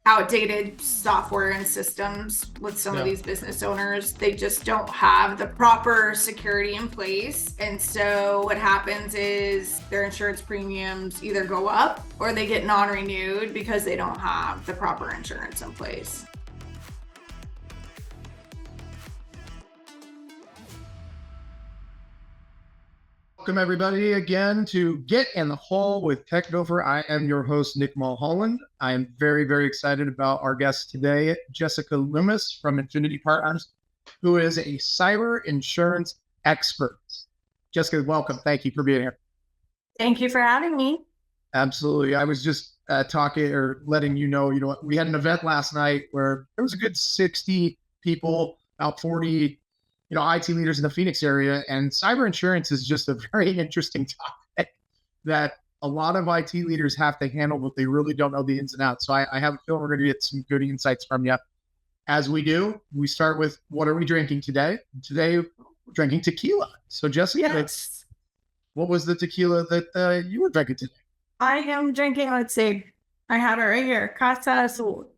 outdated software and systems with some of these business owners. They just don't have the proper security in place. And so what happens is their insurance premiums either go up or they get non-renewed because they don't have the proper insurance in place. Welcome everybody again to Get in the Hole with Tech-Gofer. I am your host, Nick Mulholland. I am very, very excited about our guest today, Jessica Loomis from Infinity Partners, who is a cyber insurance expert. Jessica, welcome. Thank you for being here. Thank you for having me. Absolutely. I was just talking or letting you know, we had an event last night where there was a good 60 people, about 40 IT leaders in the Phoenix area, and cyber insurance is just a very interesting topic that a lot of IT leaders have to handle, but they really don't know the ins and outs. So I have a feeling we're going to get some good insights from you. As we do, we start with, what are we drinking today? Today, we're drinking tequila. So Jessica, what was the tequila that you were drinking today? I am drinking, let's see, I have it right here, Casa Azul.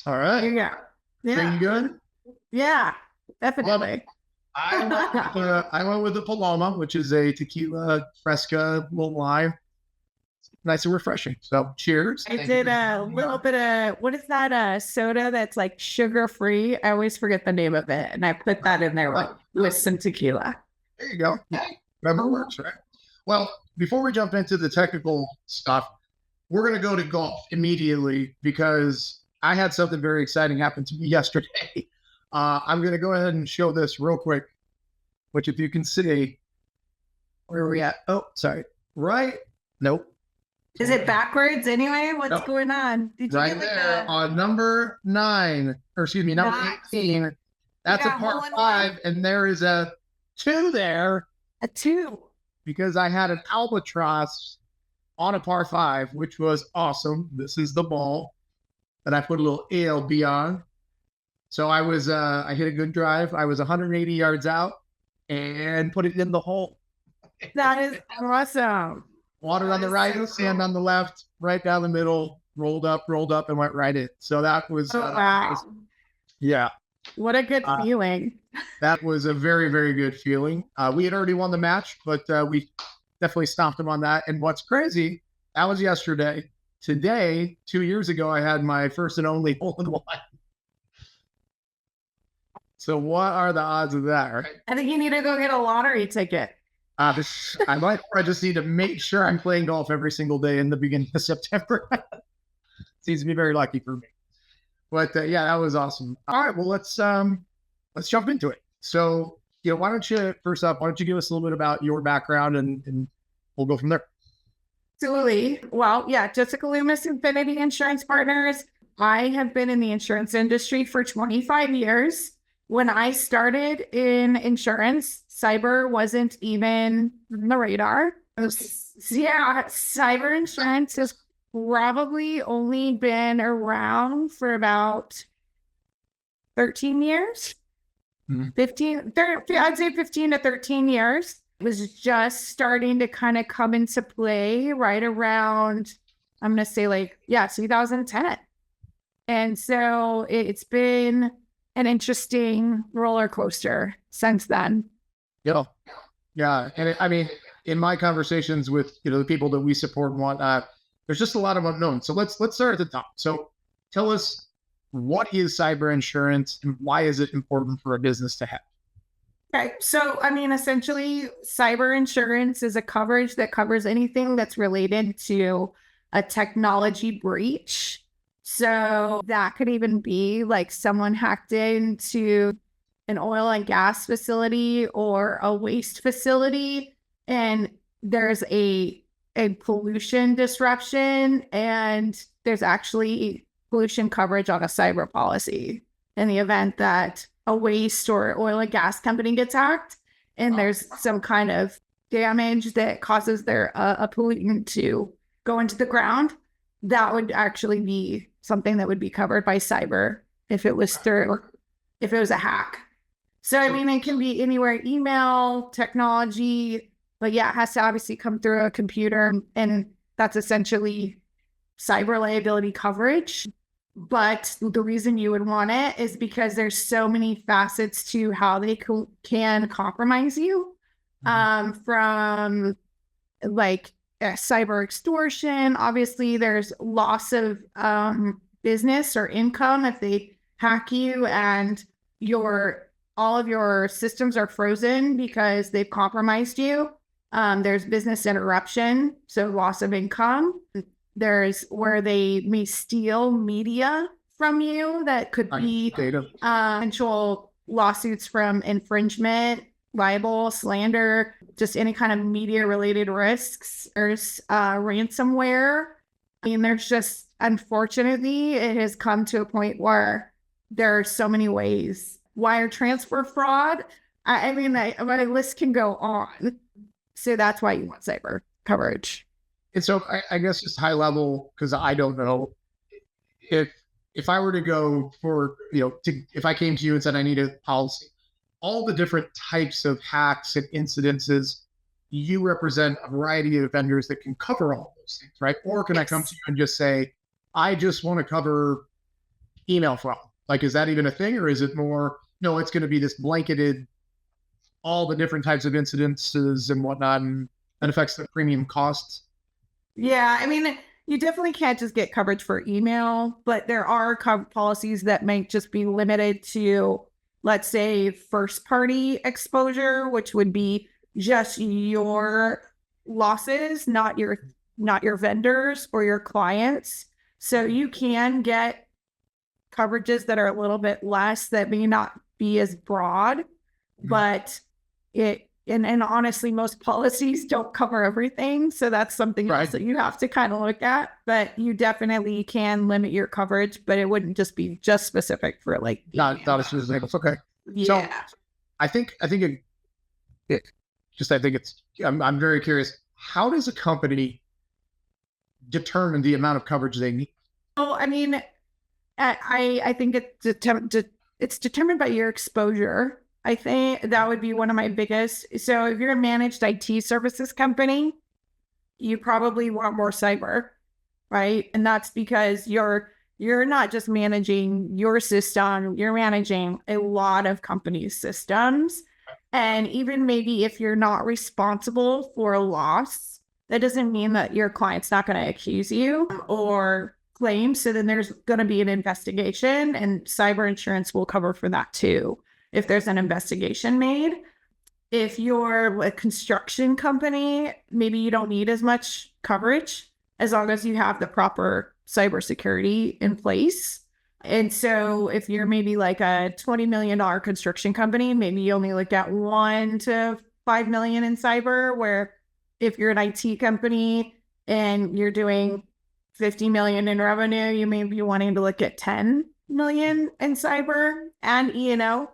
All right. Here you go. Yeah. Drinking good? Yeah, definitely. I went with the Paloma, which is a tequila fresca, little lime. Nice and refreshing. So cheers. I did a little bit of, what is that soda that's like sugar-free? I always forget the name of it. And I put that in there with some tequila. There you go. Remember, works, right? Well, before we jump into the technical stuff, we're going to go to golf immediately because I had something very exciting happen to me yesterday. I'm going to go ahead and show this real quick, which if you can see, where are we at? Oh, sorry. Right? Nope. Is it backwards anyway? What's going on? Did you right there on number 9, or excuse me, number 18. That's a par 5, and there is a 2 there. A 2. Because I had an albatross on a par 5, which was awesome. This is the ball that I put a little ALB on. So I was, I hit a good drive. I was 180 yards out and put it in the hole. That is awesome. Water on the right, sand on the left, right down the middle, rolled up, and went right in. So that was, wow. Yeah. What a good feeling. That was a very, very good feeling. We had already won the match, but we definitely stopped them on that. And what's crazy, that was yesterday. Today, 2 years ago, I had my first and only hole-in-one. So what are the odds of that, right? I think you need to go get a lottery ticket. I just need to make sure I'm playing golf every single day in the beginning of September. Seems to be very lucky for me. But yeah, that was awesome. All right, well, let's jump into it. So, why don't you give us a little bit about your background and we'll go from there. Absolutely. Well, yeah, Jessica Loomis, Infinity Insurance Partners. I have been in the insurance industry for 25 years. When I started in insurance, cyber wasn't even on the radar. Cyber insurance has probably only been around for about 13 years. 15, I'd say 15 to 13 years. It was just starting to kind of come into play right around, I'm going to say 2010. And so it's been an interesting roller coaster since then. Yeah. And in my conversations with, the people that we support and whatnot, there's just a lot of unknowns. So let's start at the top. So tell us, what is cyber insurance and why is it important for a business to have? Okay. So, essentially cyber insurance is a coverage that covers anything that's related to a technology breach. So that could even be like someone hacked into an oil and gas facility or a waste facility, and there's a pollution disruption, and there's actually pollution coverage on a cyber policy in the event that a waste or oil and gas company gets hacked and there's some kind of damage that causes a pollutant to go into the ground. That would actually be something that would be covered by cyber if it was a hack. So, it can be anywhere, email, technology, but yeah, it has to obviously come through a computer, and that's essentially cyber liability coverage. But the reason you would want it is because there's so many facets to how they can compromise you, from like cyber extortion. Obviously, there's loss of business or income if they hack you and all of your systems are frozen because they've compromised you. There's business interruption, so loss of income. There's where they may steal media from you that could be potential lawsuits from infringement, libel, slander, just any kind of media related risks. There's ransomware. I mean, there's just, unfortunately, it has come to a point where there are so many ways. Wire transfer fraud. I mean, my list can go on. So that's why you want cyber coverage. And so I guess just high level, because I don't know, if I were to go for, if I came to you and said I need a policy, all the different types of hacks and incidences, you represent a variety of vendors that can cover all those things, right? Or can I come to you and just say, I just want to cover email fraud? Like, is that even a thing? Or is it more, no, it's going to be this blanketed, all the different types of incidences and whatnot, and that affects the premium costs? Yeah, I mean, you definitely can't just get coverage for email, but there are policies that might just be limited to, let's say, first party exposure, which would be just your losses, not your vendors or your clients. So you can get coverages that are a little bit less, that may not be as broad, but and honestly, most policies don't cover everything. So that's something else that you have to kind of look at. But you definitely can limit your coverage, but it wouldn't just be just specific for like not a specific. Okay. Yeah. So I think I'm very curious. How does a company determine the amount of coverage they need? Well, I mean, I think it's determined by your exposure. I think that would be one of my biggest. So if you're a managed IT services company, you probably want more cyber, right? And that's because you're not just managing your system, you're managing a lot of companies' systems. And even maybe if you're not responsible for a loss, that doesn't mean that your client's not going to accuse you or claim. So then there's going to be an investigation, and cyber insurance will cover for that too, if there's an investigation made. If you're a construction company, maybe you don't need as much coverage as long as you have the proper cybersecurity in place. And so if you're maybe like a $20 million construction company, maybe you only look at $1 to $5 million in cyber, where if you're an IT company and you're doing 50 million in revenue, you may be wanting to look at 10 million in cyber and E&O.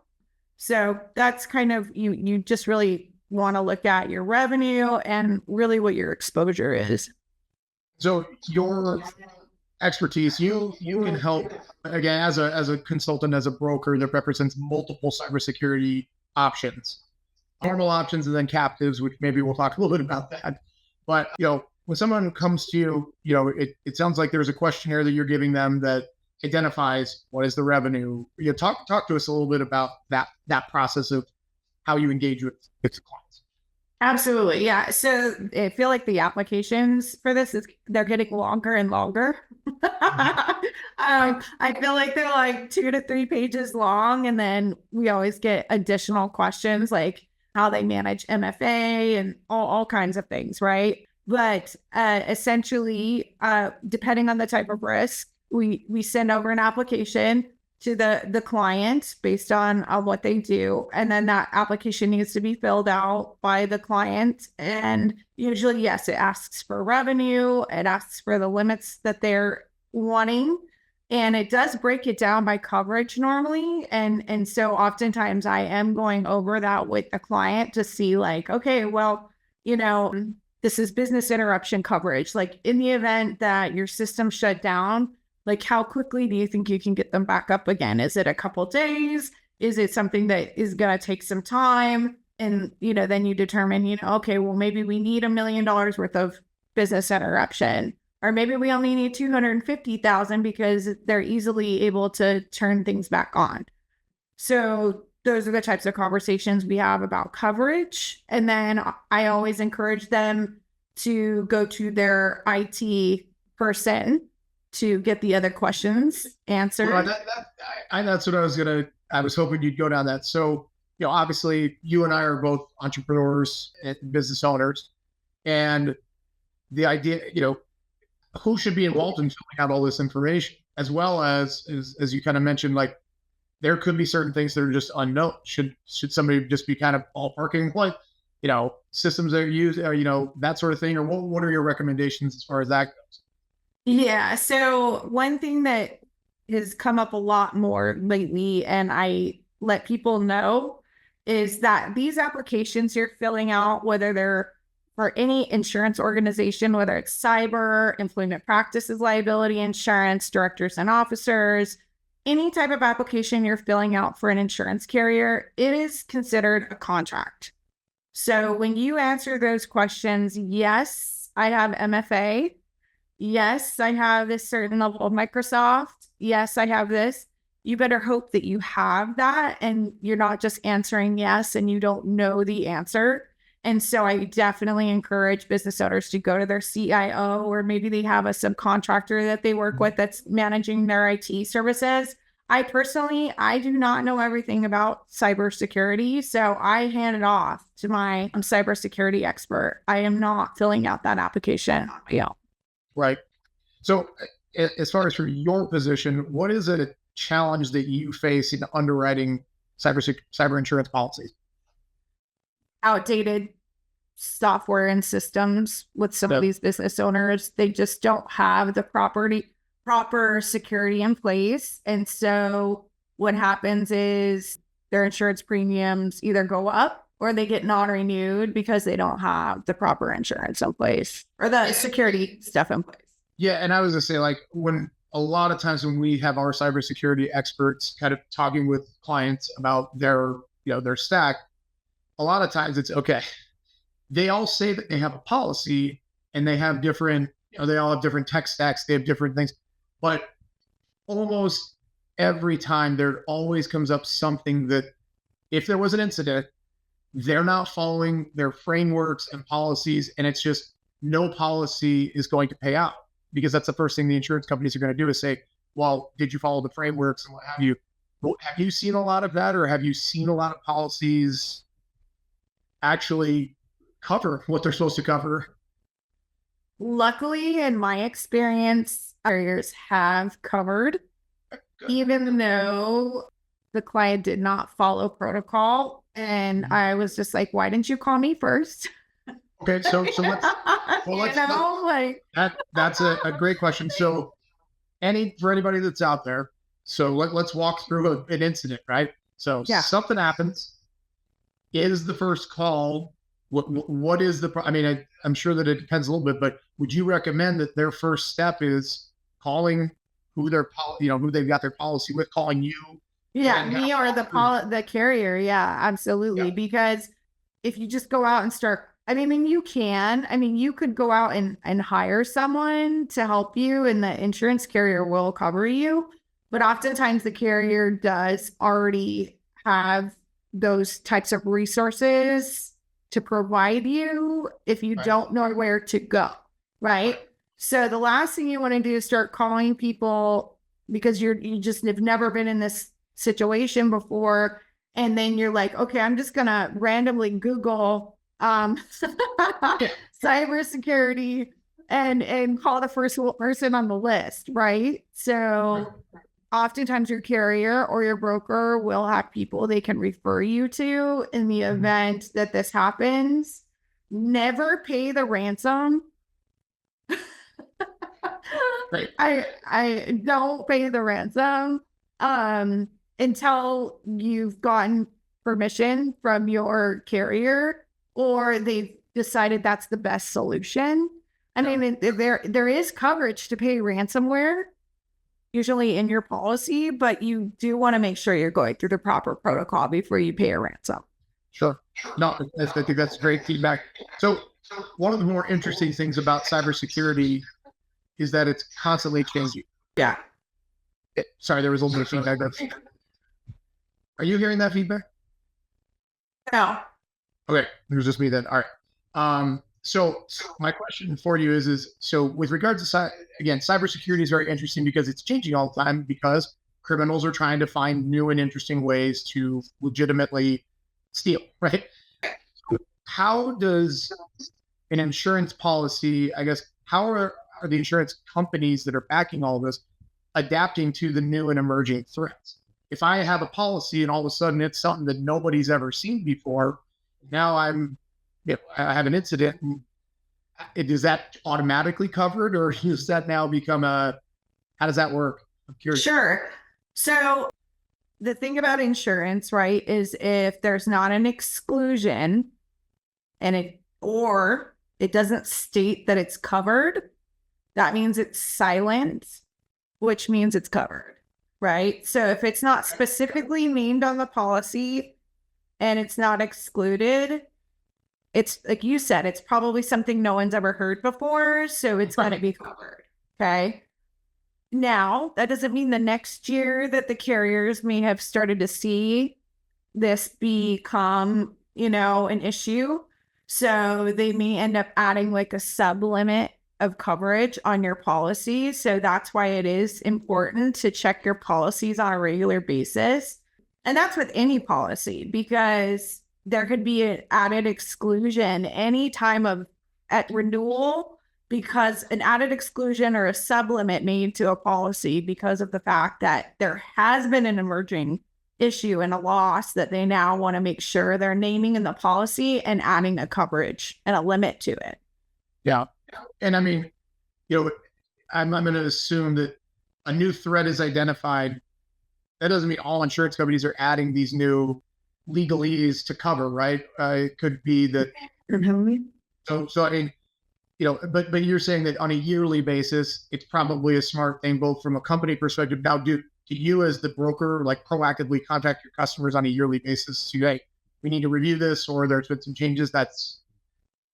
So that's kind of, you just really want to look at your revenue and really what your exposure is. So your expertise, you can help, again, as a consultant, as a broker that represents multiple cybersecurity options, normal options, and then captives, which maybe we'll talk a little bit about that. But, when someone comes to you, it sounds like there's a questionnaire that you're giving them that identifies what is the revenue. Talk to us a little bit about that process of how you engage with the clients. Absolutely. Yeah. So I feel like the applications for this they're getting longer and longer. I feel like they're like 2 to 3 pages long. And then we always get additional questions like how they manage MFA and all kinds of things. Right. But essentially, depending on the type of risk, we send over an application to the client based on what they do. And then that application needs to be filled out by the client. And usually, yes, it asks for revenue. It asks for the limits that they're wanting. And it does break it down by coverage normally. And so oftentimes I am going over that with the client to see like, okay, well, this is business interruption coverage. Like in the event that your system shut down, like how quickly do you think you can get them back up again? Is it a couple days? Is it something that is going to take some time? And, then you determine, okay, well, maybe we need $1 million worth of business interruption. or maybe we only need 250,000 because they're easily able to turn things back on. So those are the types of conversations we have about coverage. And then I always encourage them to go to their IT person to get the other questions answered. Well, that's what I was hoping you'd go down that. So, obviously you and I are both entrepreneurs and business owners, and the idea, who should be involved in filling out all this information, as well as you kind of mentioned, like there could be certain things that are just unknown. Should somebody just be kind of ballparking like, systems that are used, that sort of thing, or what are your recommendations as far as that goes? Yeah. So one thing that has come up a lot more lately, and I let people know, is that these applications you're filling out, whether they're for any insurance organization, whether it's cyber, employment practices, liability insurance, directors and officers, any type of application you're filling out for an insurance carrier, it is considered a contract. So when you answer those questions, yes, I have MFA. Yes, I have this certain level of Microsoft. Yes, I have this. You better hope that you have that and you're not just answering yes and you don't know the answer. And so I definitely encourage business owners to go to their CIO, or maybe they have a subcontractor that they work with that's managing their IT services. I do not know everything about cybersecurity, so I hand it off to my cybersecurity expert. I am not filling out that application on my own. Right. So as far as for your position, what is a challenge that you face in underwriting cyber insurance policies? Outdated software and systems with some of these business owners. They just don't have the proper security in place. And so what happens is their insurance premiums either go up or they get non-renewed because they don't have the proper insurance in place or the security stuff in place. Yeah. And I was gonna say, like, when a lot of times when we have our cybersecurity experts kind of talking with clients about their stack, a lot of times it's okay. They all say that they have a policy and they have different, they all have different tech stacks. They have different things, but almost every time there always comes up something that if there was an incident, they're not following their frameworks and policies. And it's just no policy is going to pay out, because that's the first thing the insurance companies are going to do is say, well, did you follow the frameworks and what have you? Have you seen a lot of that, or have you seen a lot of policies actually cover what they're supposed to cover? Luckily, in my experience, carriers have covered, even though the client did not follow protocol. And I was just like, why didn't you call me first? Okay, so that's a great question. So for anybody that's out there, so let's walk through an incident, right? So something happens. Is the first call, what is I'm sure that it depends a little bit, but would you recommend that their first step is calling who they've got their policy with, calling you? Yeah, me or the carrier. Yeah, absolutely. Yeah. Because if you just go out and start, you could go out and hire someone to help you and the insurance carrier will cover you. But oftentimes the carrier does already have those types of resources to provide you if you don't know where to go, right? So the last thing you want to do is start calling people because you just have never been in this situation before. And then you're like, okay, I'm just going to randomly Google cybersecurity and call the first person on the list, right? So oftentimes your carrier or your broker will have people they can refer you to in the event that this happens. Never pay the ransom. Right. I don't pay the ransom until you've gotten permission from your carrier or they've decided that's the best solution. There is coverage to pay ransomware usually in your policy, but you do want to make sure you're going through the proper protocol before you pay a ransom. Sure. No, I think that's great feedback. So one of the more interesting things about cybersecurity is that it's constantly changing. Yeah. Sorry, there was a little bit of feedback. Are you hearing that feedback? No. Okay, it was just me then. All right. So my question for you is so with regards to again, cybersecurity is very interesting because it's changing all the time because criminals are trying to find new and interesting ways to legitimately steal, right? How does an insurance policy, I guess, how are the insurance companies that are backing all of this adapting to the new and emerging threats? If I have a policy and all of a sudden it's something that nobody's ever seen before, now I have an incident, is that automatically covered, or does that now become how does that work? I'm curious. Sure. So the thing about insurance, right, is if there's not an exclusion or it doesn't state that it's covered, that means it's silent, which means it's covered, right? So if it's not specifically named on the policy and it's not excluded, it's like you said, it's probably something no one's ever heard before, so it's going to be covered, okay? Now, that doesn't mean the next year that the carriers may have started to see this become, an issue. So they may end up adding like a sub-limit of coverage on your policy. So that's why it is important to check your policies on a regular basis. And that's with any policy, because there could be an added exclusion any time at renewal, because an added exclusion or a sub-limit made to a policy because of the fact that there has been an emerging issue and a loss that they now want to make sure they're naming in the policy and adding a coverage and a limit to it. Yeah. And I mean, I'm going to assume that a new threat is identified. That doesn't mean all insurance companies are adding these new legalese to cover, right? It could be that. So I mean, but you're saying that on a yearly basis, it's probably a smart thing, both from a company perspective. Now, do you as the broker like proactively contact your customers on a yearly basis to, hey, we need to review this, or there's been some changes?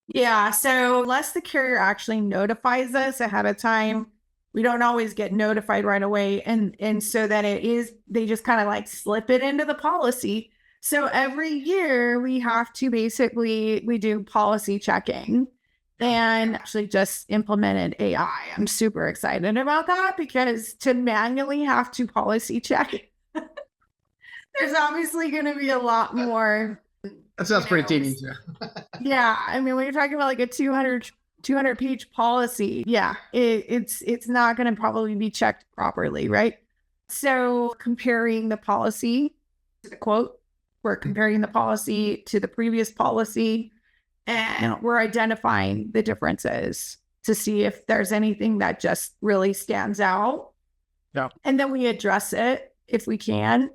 Yeah. So unless the carrier actually notifies us ahead of time, we don't always get notified right away. And so that they just kind of like slip it into the policy. So every year we have to we do policy checking, and actually just implemented AI. I'm super excited about that, because to manually have to policy check, there's obviously going to be a lot more. That sounds pretty tedious. Yeah. I mean, when you're talking about like a 200 page policy, yeah, it's not going to probably be checked properly, right? So comparing the policy to the quote, we're comparing the policy to the previous policy, and we're identifying the differences to see if there's anything that just really stands out. Yeah. And then we address it if we can.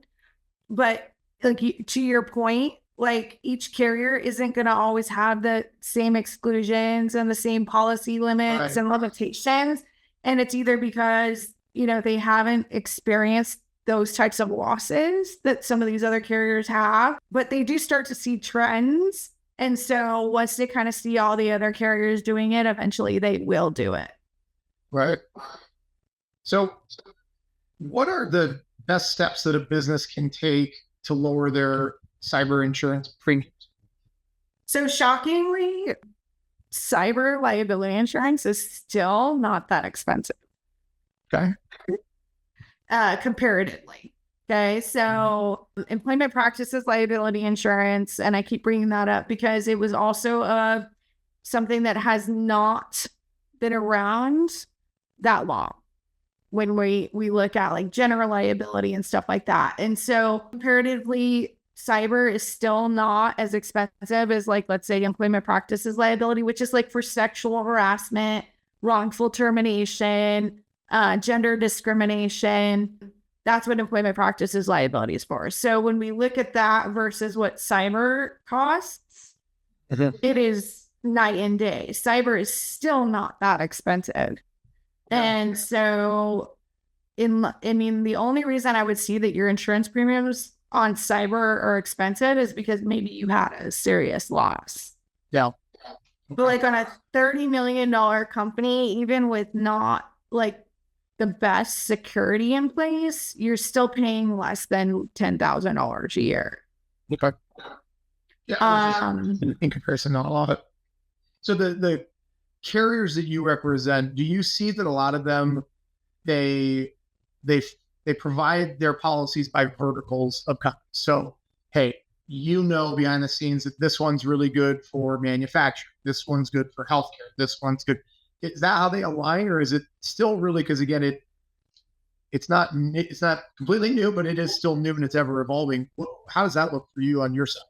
But like to your point, like each carrier isn't going to always have the same exclusions and the same policy limits and limitations. And it's either because, they haven't experienced those types of losses that some of these other carriers have, but they do start to see trends. And so once they kind of see all the other carriers doing it, eventually they will do it. Right. So what are the best steps that a business can take to lower their cyber insurance premiums? So shockingly, cyber liability insurance is still not that expensive. Okay. Comparatively. Okay. So employment practices liability insurance, and I keep bringing that up because it was also something that has not been around that long when we look at like general liability and stuff like that. And so comparatively, cyber is still not as expensive as like, let's say, employment practices liability, which is like for sexual harassment, wrongful termination, gender discrimination. That's what employment practices liability is for. So when we look at that versus what cyber costs, it is night and day. Cyber is still not that expensive. And so the only reason I would see that your insurance premiums on cyber are expensive is because maybe you had a serious loss. Yeah. But like on a $30 million company, even with not like the best security in place, you're still paying less than $10,000 a year. Okay. Yeah. In comparison, not a lot. So the carriers that you represent, do you see that a lot of them, they provide their policies by verticals of companies? So, hey, behind the scenes that this one's really good for manufacturing, this one's good for healthcare, this one's good. Is that how they align, or is it still really, because again, it's not completely new, but it is still new and it's ever evolving. How does that look for you on your side?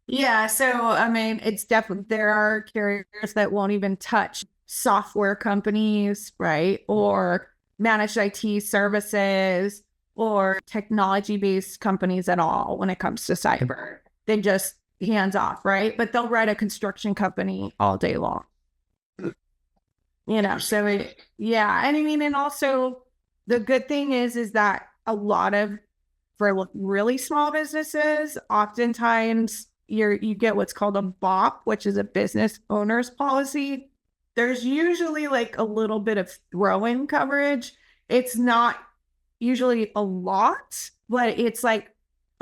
Yeah, so I mean, it's definitely, there are carriers that won't even touch software companies, right? Or managed IT services or technology-based companies at all when it comes to cyber. They just hands off, right? But they'll write a construction company all day long. So yeah. And I mean, and also the good thing is that a lot of, for really small businesses, oftentimes you get what's called a BOP, which is a business owner's policy. There's usually like a little bit of throw-in coverage. It's not usually a lot, but it's like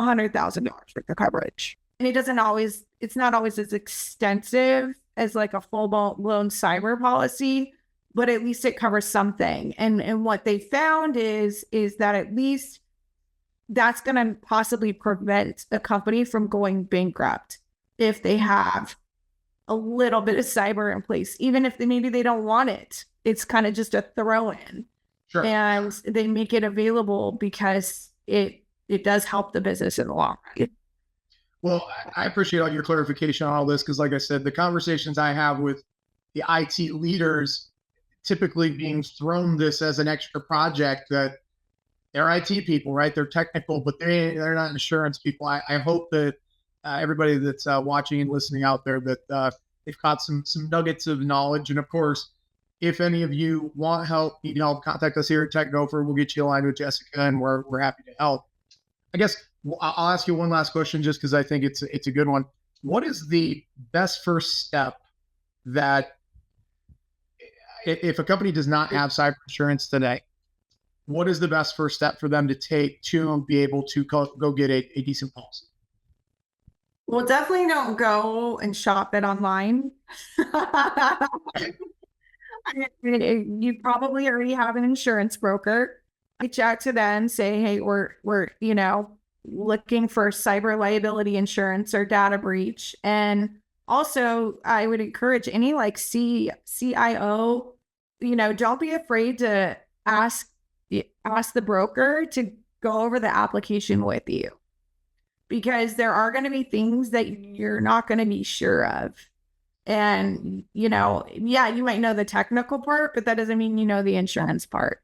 $100,000 worth of coverage. And it's not always as extensive as like a full-blown cyber policy, but at least it covers something. And what they found is that at least that's going to possibly prevent a company from going bankrupt if they have a little bit of cyber in place, even if maybe they don't want it. It's kind of just a throw in. Sure. And they make it available because it does help the business in the long run. Well, I appreciate all your clarification on all this, because like I said, the conversations I have with the IT leaders typically being thrown this as an extra project, that they're IT people, right? They're technical, but they're not insurance people. I hope that everybody that's watching and listening out there, that they've caught some nuggets of knowledge. And of course, if any of you want help, need help, contact us here at Tech-Gofer. We'll get you aligned with Jessica, and we're happy to help. I guess I'll ask you one last question, just because I think it's a good one. What is the best first step that, if a company does not have cyber insurance today, what is the best first step for them to take to be able to go get a decent policy? Well, definitely don't go and shop it online. You probably already have an insurance broker. Reach out to them, say, hey, we're looking for cyber liability insurance or data breach. And also, I would encourage any like CIO, don't be afraid to ask the broker to go over the application with you, because there are going to be things that you're not going to be sure of. And, you might know the technical part, but that doesn't mean you know the insurance part.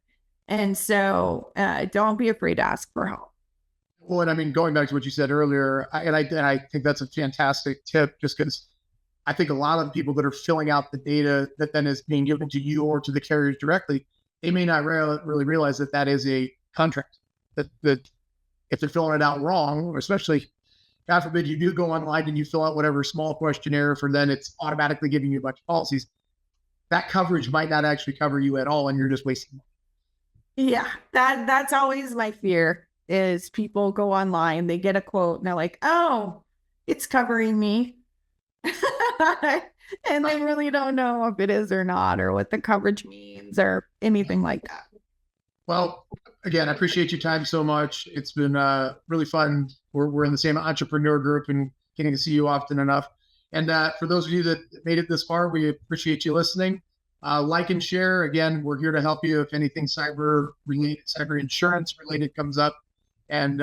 And so don't be afraid to ask for help. Well, and I mean, going back to what you said earlier, I think that's a fantastic tip, just because I think a lot of people that are filling out the data that then is being given to you or to the carriers directly, they may not really realize that is a contract, that if they're filling it out wrong, or especially, God forbid, you do go online and you fill out whatever small questionnaire for, then it's automatically giving you a bunch of policies. That coverage might not actually cover you at all, and you're just wasting money. Yeah, that's always my fear, is people go online, they get a quote, and they're like, oh, it's covering me. And they really don't know if it is or not, or what the coverage means, or anything like that. Well, again, I appreciate your time so much. It's been really fun. We're in the same entrepreneur group and getting to see you often enough. And for those of you that made it this far, we appreciate you listening. Like and share. Again, we're here to help you if anything cyber insurance related comes up. And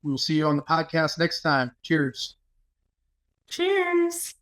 we'll see you on the podcast next time. Cheers. Cheers.